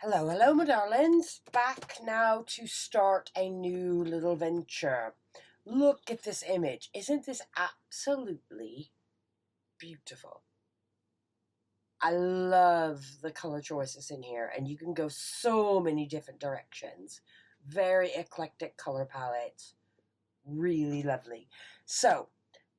Hello, hello, my darlings. Back now to start a new little venture. Look at this image. Isn't this absolutely beautiful? I love the color choices in here, and you can go so many different directions. Very eclectic color palette. Really lovely. So,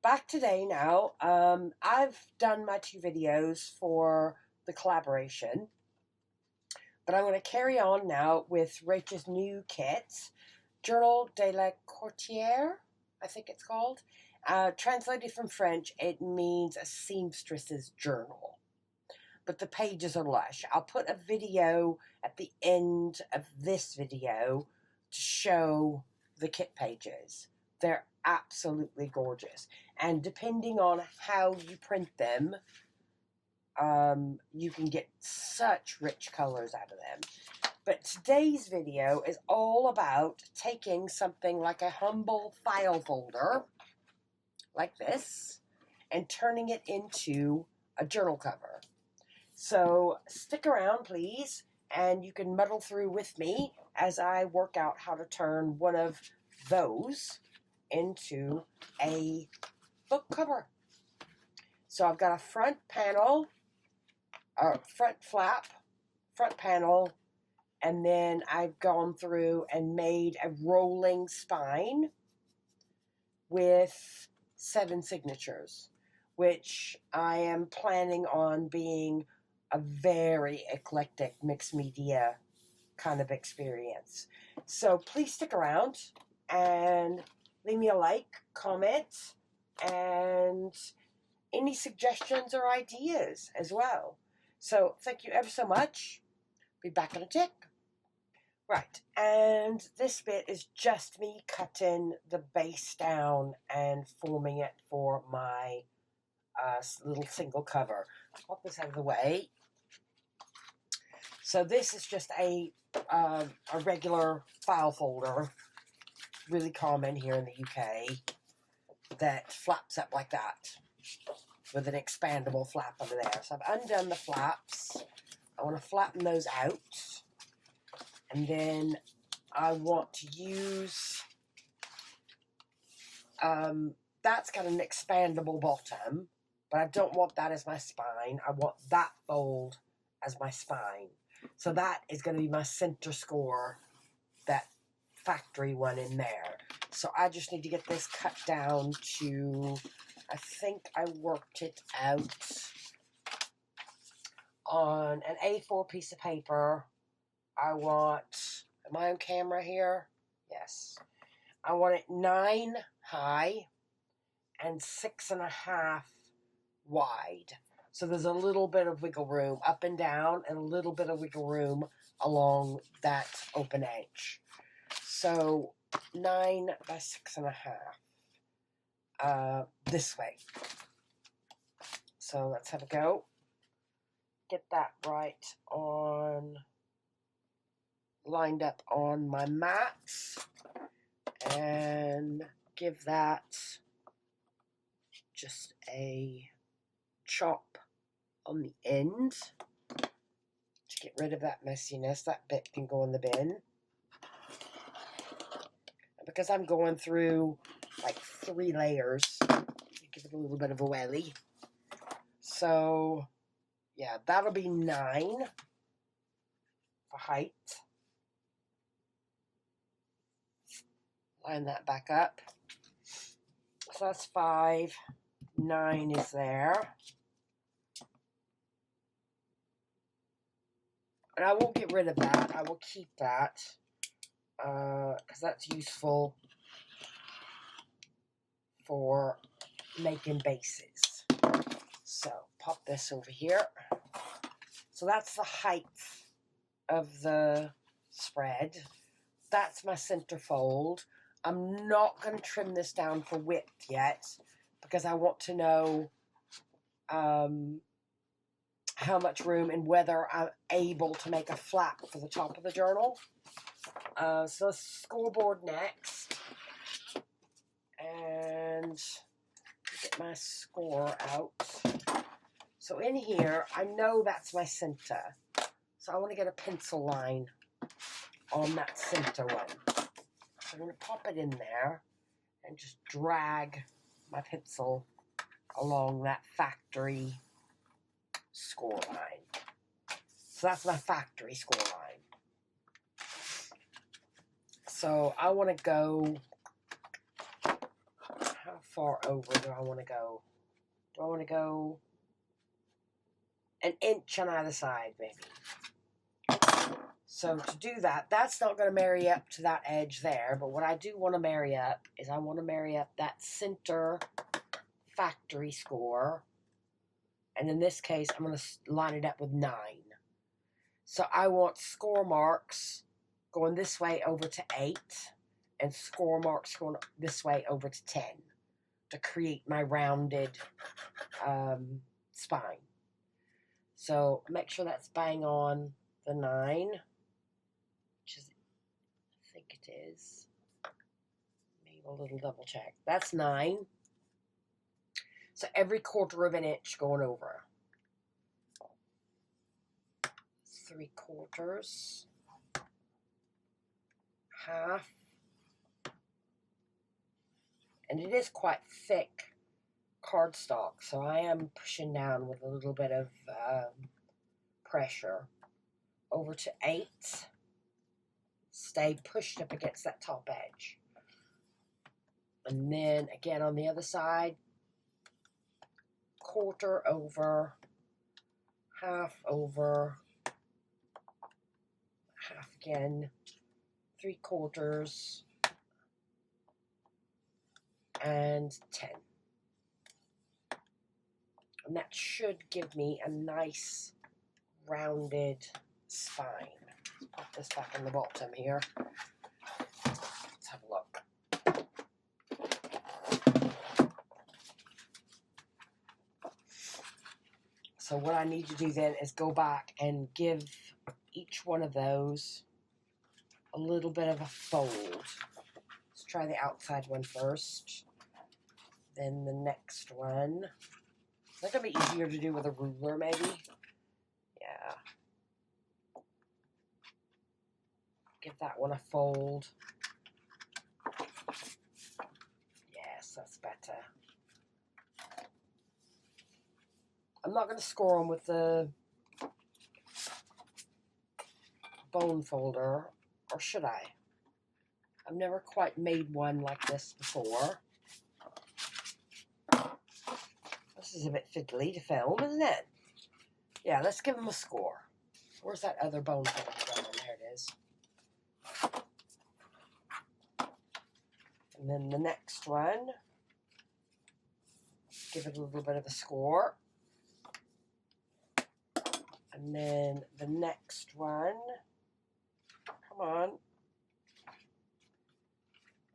back today now. I've done my 2 videos for the collaboration. But I'm going to carry on now with Rach's new kit, Journal de la Couturière, I think it's called. Translated from French, it means a seamstress's journal. But the pages are lush. I'll put a video at the end of this video to show the kit pages. They're absolutely gorgeous. And depending on how you print them, you can get such rich colors out of them. But today's video is all about taking something like a humble file folder, like this, and turning it into a journal cover. So stick around, please, and you can muddle through with me as I work out how to turn one of those into a book cover. So I've got a front panel, front flap, front panel, and then I've gone through and made a rolling spine with 7 signatures, which I am planning on being a very eclectic mixed media kind of experience. So please stick around and leave me a like, comment, and any suggestions or ideas as well. So, thank you ever so much. Be back in a tick. Right, and this bit is just me cutting the base down and forming it for my little single cover. I'll pop this out of the way. So this is just a regular file folder, really common here in the UK, that flaps up like that, with an expandable flap under there. So I've undone the flaps. I want to flatten those out. And then I want to use, that's got an expandable bottom, but I don't want that as my spine. I want that fold as my spine. So that is going to be my center score, that factory one in there. So I just need to get this cut down to, I think I worked it out on an A4 piece of paper. I want, am I on camera here? Yes. I want it 9 high and 6.5 wide. So there's a little bit of wiggle room up and down, and a little bit of wiggle room along that open edge. So 9 by 6.5. This way. So let's have a go. Get that right on, lined up on my mat, and give that just a chop on the end to get rid of that messiness. That bit can go in the bin. And because I'm going through like 3 layers, give it a little bit of a welly. So yeah, that'll be 9 for height. Line that back up. So that's 5. 9 is there. And I won't get rid of that. I will keep that because that's useful for making bases. So pop this over here. So that's the height of the spread. That's my center fold. I'm not going to trim this down for width yet because I want to know how much room and whether I'm able to make a flap for the top of the journal. So scoreboard next. And get my score out. So in here, I know that's my center. So I want to get a pencil line on that center one. So I'm going to pop it in there and just drag my pencil along that factory score line. So that's my factory score line. So I want to go, how far over do I want to go? Do I want to go an inch on either side, maybe? So to do that, that's not going to marry up to that edge there, but what I do want to marry up is I want to marry up that center factory score, and in this case, I'm going to line it up with 9. So I want score marks going this way over to 8, and score marks going this way over to 10 to create my rounded spine. So make sure that's bang on the 9, which is, I think it is. Maybe a little double check. That's 9. So every 1/4 of an inch going over. 3/4, half, and it is quite thick cardstock, so I am pushing down with a little bit of pressure over to 8. Stay pushed up against that top edge, and then again on the other side, 1/4 over, half over, half again, 3/4, and 10. And that should give me a nice rounded spine. Let's put this back in the bottom here. Let's have a look. So what I need to do then is go back and give each one of those a little bit of a fold. Let's try the outside one first, then the next one. Is that going to be easier to do with a ruler, maybe? Yeah. Give that one a fold. Yes, that's better. I'm not going to score them with the bone folder, or should I? I've never quite made one like this before. This is a bit fiddly to film, isn't it? Yeah, let's give them a score. Where's that other bone folder going? There it is. And then the next one, give it a little bit of a score. And then the next one, come on,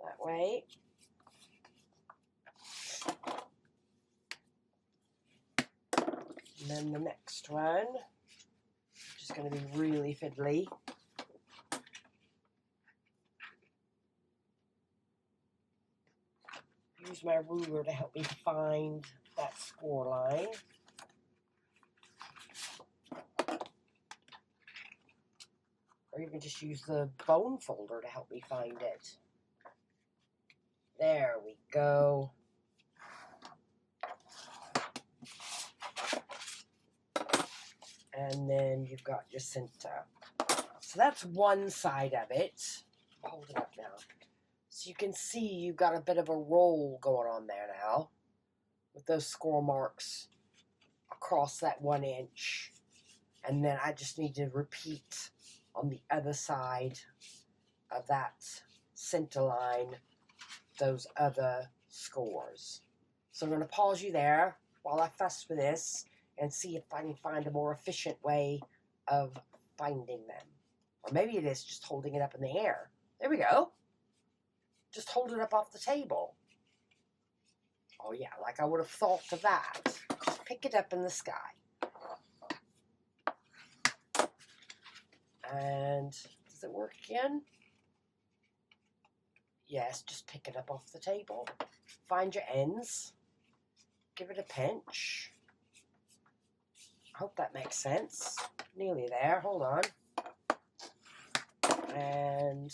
that way. And then the next one, which is going to be really fiddly. Use my ruler to help me find that score line. Or you can just use the bone folder to help me find it. There we go. And then you've got your center. So that's one side of it. Hold it up now. So you can see you've got a bit of a roll going on there now, with those score marks across that 1 inch. And then I just need to repeat on the other side of that center line those other scores. So I'm going to pause you there while I fuss with this and see if I can find a more efficient way of finding them. Or maybe it is just holding it up in the air. There we go. Just hold it up off the table. Oh yeah, like I would have thought of that. Just pick it up in the sky. And does it work again? Yes, just pick it up off the table. Find your ends. Give it a pinch. I hope that makes sense. nearly there. Hold on. And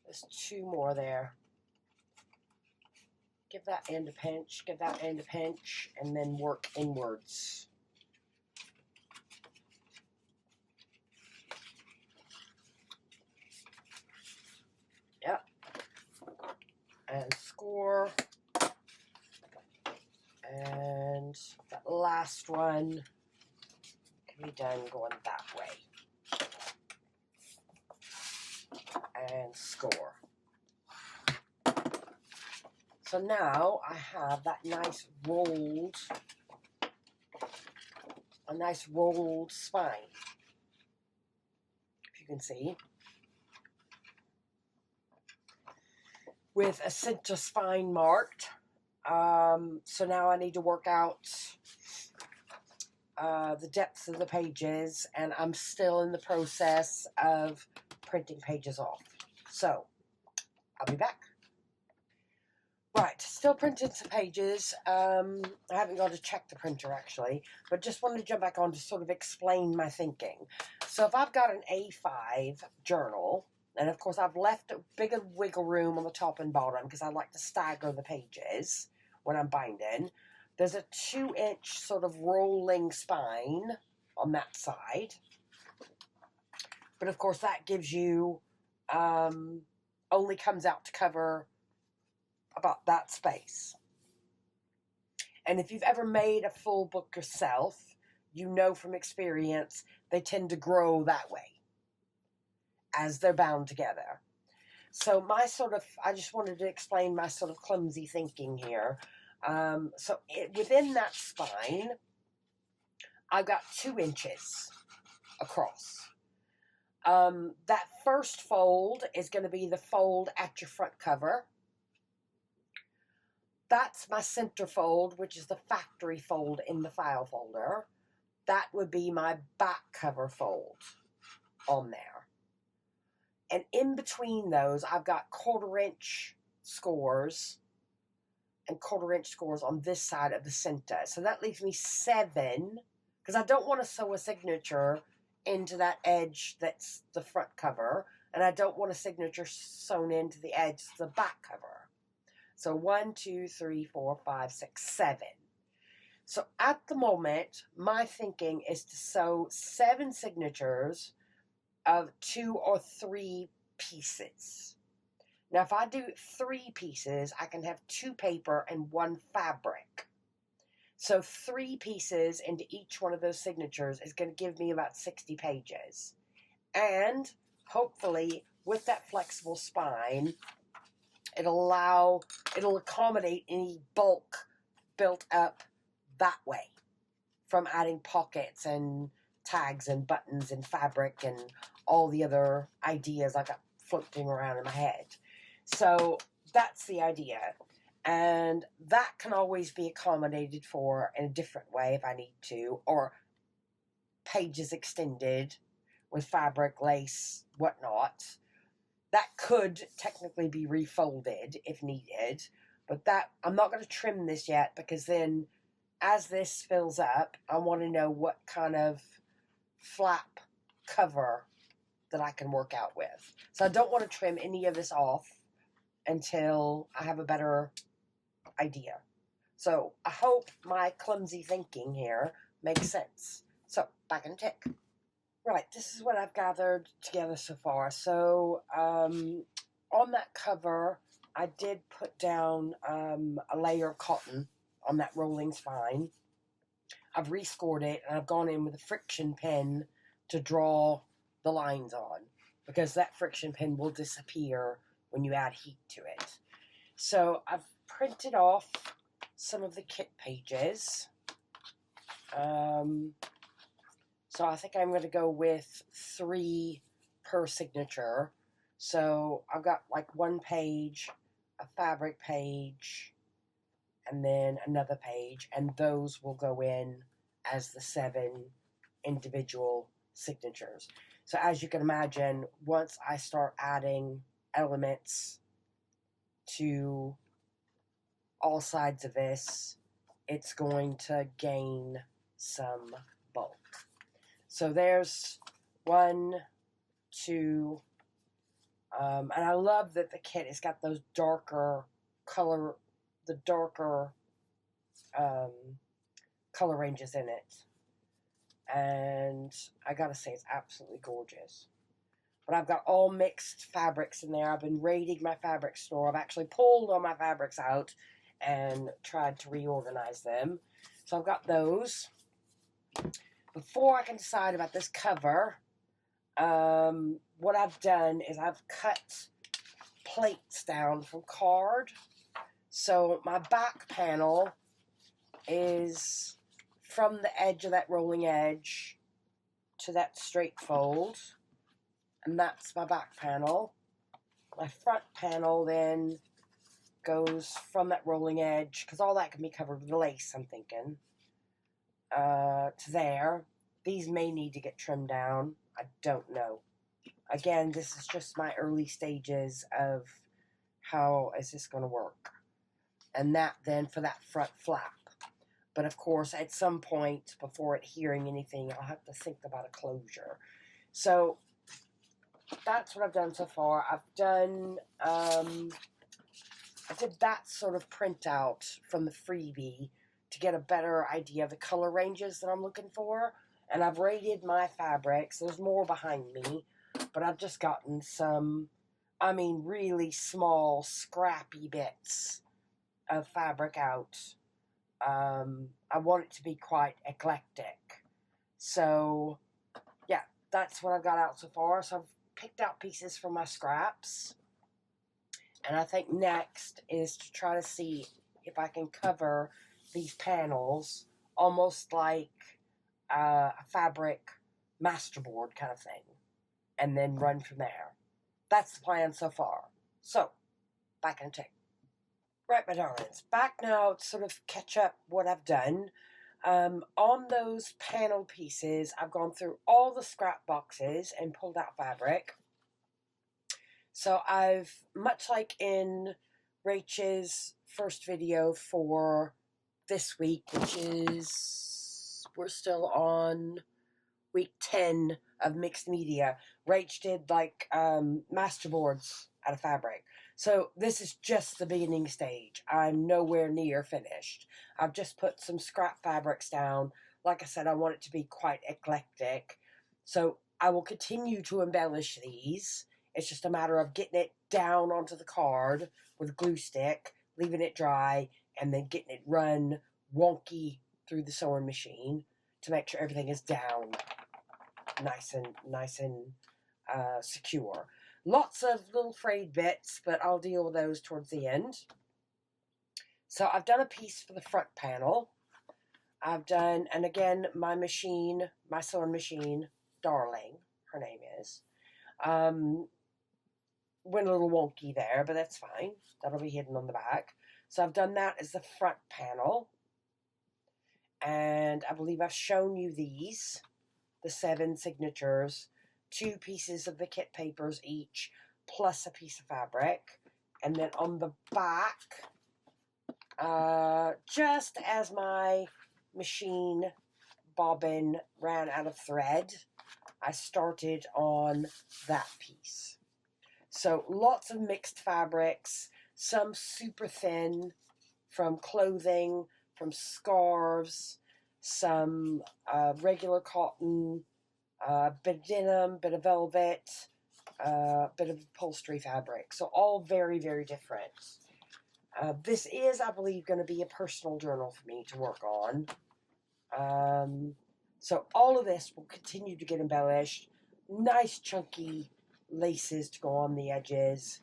there's 2 more there. Give that end a pinch, give that end a pinch, and then work inwards. Yep. And score. And that last one can be done going that way. And score. So now I have that nice rolled spine, if you can see, with a center spine marked. So now I need to work out the depth of the pages, and I'm still in the process of printing pages off. So I'll be back. Right, still printing some pages. I haven't got to check the printer actually, but just wanted to jump back on to sort of explain my thinking. So if I've got an A5 journal, and of course I've left a bigger wiggle room on the top and bottom because I like to stagger the pages when I'm binding. There's a 2-inch sort of rolling spine on that side. But of course that gives you, only comes out to cover about that space. And if you've ever made a full book yourself, you know from experience they tend to grow that way as they're bound together. So I just wanted to explain my sort of clumsy thinking here. Within that spine, I've got 2 inches across. That first fold is going to be the fold at your front cover. That's my center fold, which is the factory fold in the file folder. That would be my back cover fold on there. And in between those, I've got 1/4-inch scores and 1/4-inch scores on this side of the center. So that leaves me 7, because I don't want to sew a signature into that edge that's the front cover, and I don't want a signature sewn into the edge of the back cover. So 1, 2, 3, 4, 5, 6, 7. So at the moment, my thinking is to sew 7 signatures of 2 or 3 pieces. Now, if I do 3 pieces, I can have 2 paper and 1 fabric. So 3 pieces into each one of those signatures is going to give me about 60 pages. And hopefully, with that flexible spine, it'll accommodate any bulk built up that way from adding pockets and tags and buttons and fabric and all the other ideas I got floating around in my head. So that's the idea. And that can always be accommodated for in a different way if I need to, or pages extended with fabric, lace, whatnot. That could technically be refolded if needed, but that I'm not going to trim this yet, because then as this fills up, I want to know what kind of flap cover that I can work out with. So I don't want to trim any of this off until I have a better idea. So I hope my clumsy thinking here makes sense. So back in tick. Right, this is what I've gathered together so far. So on that cover, I did put down a layer of cotton on that rolling spine. I've rescored it, and I've gone in with a friction pen to draw the lines on, because that friction pen will disappear when you add heat to it. So I've printed off some of the kit pages. So I think I'm going to go with 3 per signature. So I've got like 1 page, a fabric page, and then another page, and those will go in as the 7 individual signatures. So as you can imagine, once I start adding elements to all sides of this, it's going to gain some bulk. So there's 1, 2, and I love that the kit has got those darker color, the darker color ranges in it. And I gotta say, it's absolutely gorgeous. But I've got all mixed fabrics in there. I've been raiding my fabric store. I've actually pulled all my fabrics out and tried to reorganize them. So I've got those. Before I can decide about this cover, what I've done is I've cut plates down from card. So my back panel is from the edge of that rolling edge to that straight fold. And that's my back panel. My front panel then goes from that rolling edge, because all that can be covered with lace, I'm thinking, to there. These may need to get trimmed down. I don't know. Again, this is just my early stages of how is this going to work. And that then for that front flap. But of course, at some point, before adhering anything, I'll have to think about a closure. So that's what I've done so far. I've done, I did that sort of printout from the freebie to get a better idea of the color ranges that I'm looking for. And I've rated my fabrics. There's more behind me, but I've just gotten some, I mean, really small, scrappy bits of fabric out. I want it to be quite eclectic. So, yeah, that's what I've got out so far. So I've picked out pieces from my scraps. And I think next is to try to see if I can cover these panels almost like a fabric masterboard kind of thing. And then run from there. That's the plan so far. So, back in a tick. Right, my darlings, back now to sort of catch up what I've done. On those panel pieces, I've gone through all the scrap boxes and pulled out fabric. So I've, much like in Rach's first video for this week, which is, we're still on week 10 of mixed media. Rach did like masterboards out of fabric. So this is just the beginning stage. I'm nowhere near finished. I've just put some scrap fabrics down. Like I said, I want it to be quite eclectic. So I will continue to embellish these. It's just a matter of getting it down onto the card with a glue stick, leaving it dry, and then getting it run wonky through the sewing machine to make sure everything is down nice and secure. Lots of little frayed bits, but I'll deal with those towards the end. So I've done a piece for the front panel. I've done, and again, my machine, my sewing machine, Darling, her name is, went a little wonky there, but that's fine. That'll be hidden on the back. So I've done that as the front panel. And I believe I've shown you these, the 7 signatures. 2 pieces of the kit papers each, plus a piece of fabric. And then on the back, just as my machine bobbin ran out of thread, I started on that piece. So lots of mixed fabrics, some super thin from clothing, from scarves, some regular cotton, bit of denim, bit of velvet, bit of upholstery fabric. So all very, very different. This is, I believe, going to be a personal journal for me to work on. So all of this will continue to get embellished. Nice chunky laces to go on the edges.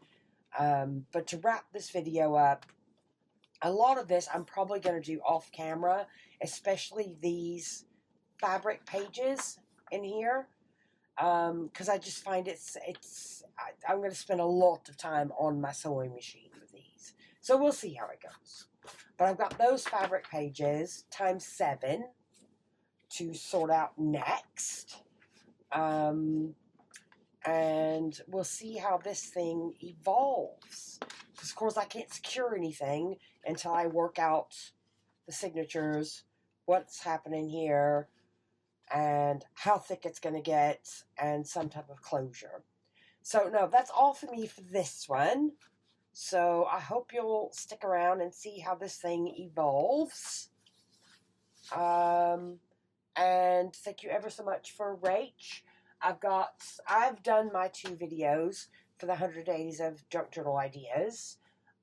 But to wrap this video up, a lot of this I'm probably going to do off camera, especially these fabric pages in here, because I just find I'm going to spend a lot of time on my sewing machine with these. So we'll see how it goes. But I've got those fabric pages times 7 to sort out next. And we'll see how this thing evolves. Because, of course, I can't secure anything until I work out the signatures, what's happening here, and how thick it's going to get, and some type of closure. So no, that's all for me for this one. So I hope you'll stick around and see how this thing evolves. And thank you ever so much for Rach. I've done my 2 videos for the 100 days of junk journal ideas.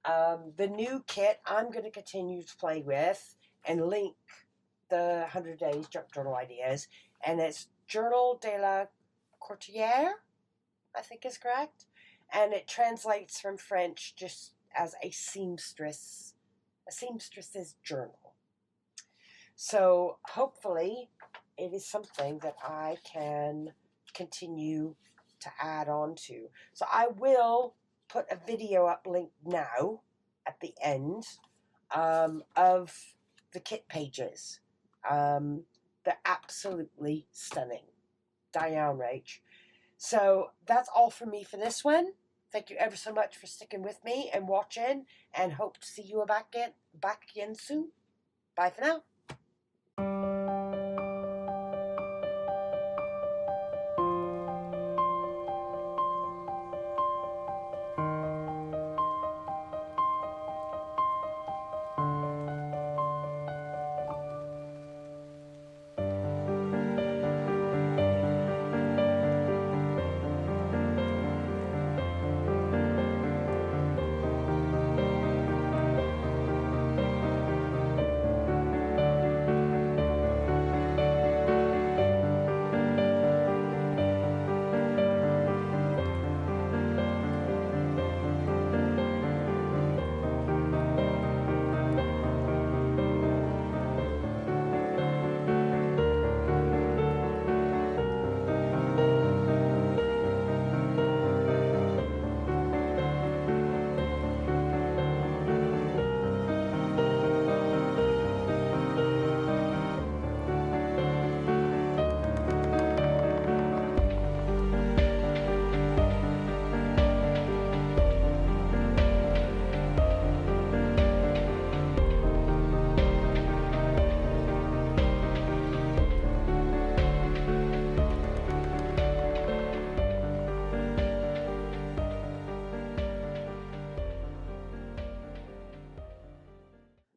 The new kit I'm going to continue to play with and link the 100 days junk journal ideas, and it's Journal de la Couturière, I think is correct, and it translates from French just as a seamstress's journal. So hopefully it is something that I can continue to add on to. So I will put a video up link now at the end of the kit pages. They're absolutely stunning. Diane Rach. So that's all for me for this one. Thank you ever so much for sticking with me and watching, and hope to see you back again soon. Bye for now.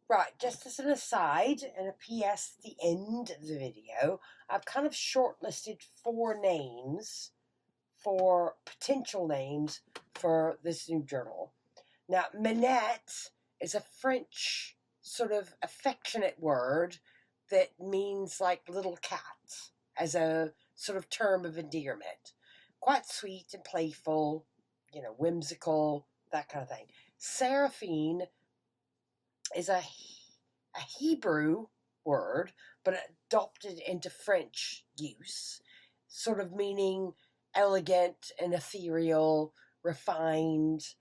Right, just as an aside and a PS at the end of the video, I've kind of shortlisted 4 names, 4 potential names for this new journal. Now, Minette is a French sort of affectionate word that means like little cat as a sort of term of endearment. Quite sweet and playful, you know, whimsical, that kind of thing. Seraphine is a Hebrew word, but adopted into French use, sort of meaning elegant and ethereal, refined,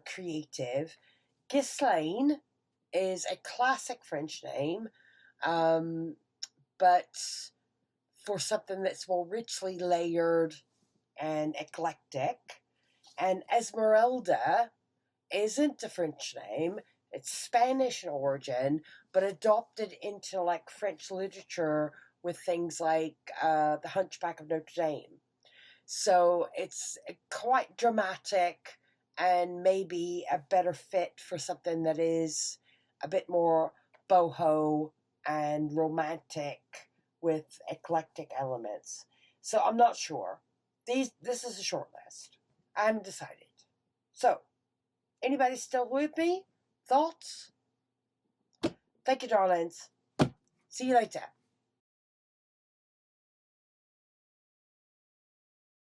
creative. Ghislaine is a classic French name, but for something that's more richly layered and eclectic. And Esméralda isn't a French name. It's Spanish in origin, but adopted into like French literature with things like The Hunchback of Notre Dame. So it's quite dramatic and maybe a better fit for something that is a bit more boho and romantic with eclectic elements. So I'm not sure. This is a short list. I haven't decided. So, anybody still with me? Thoughts? Thank you, darlings. See you later.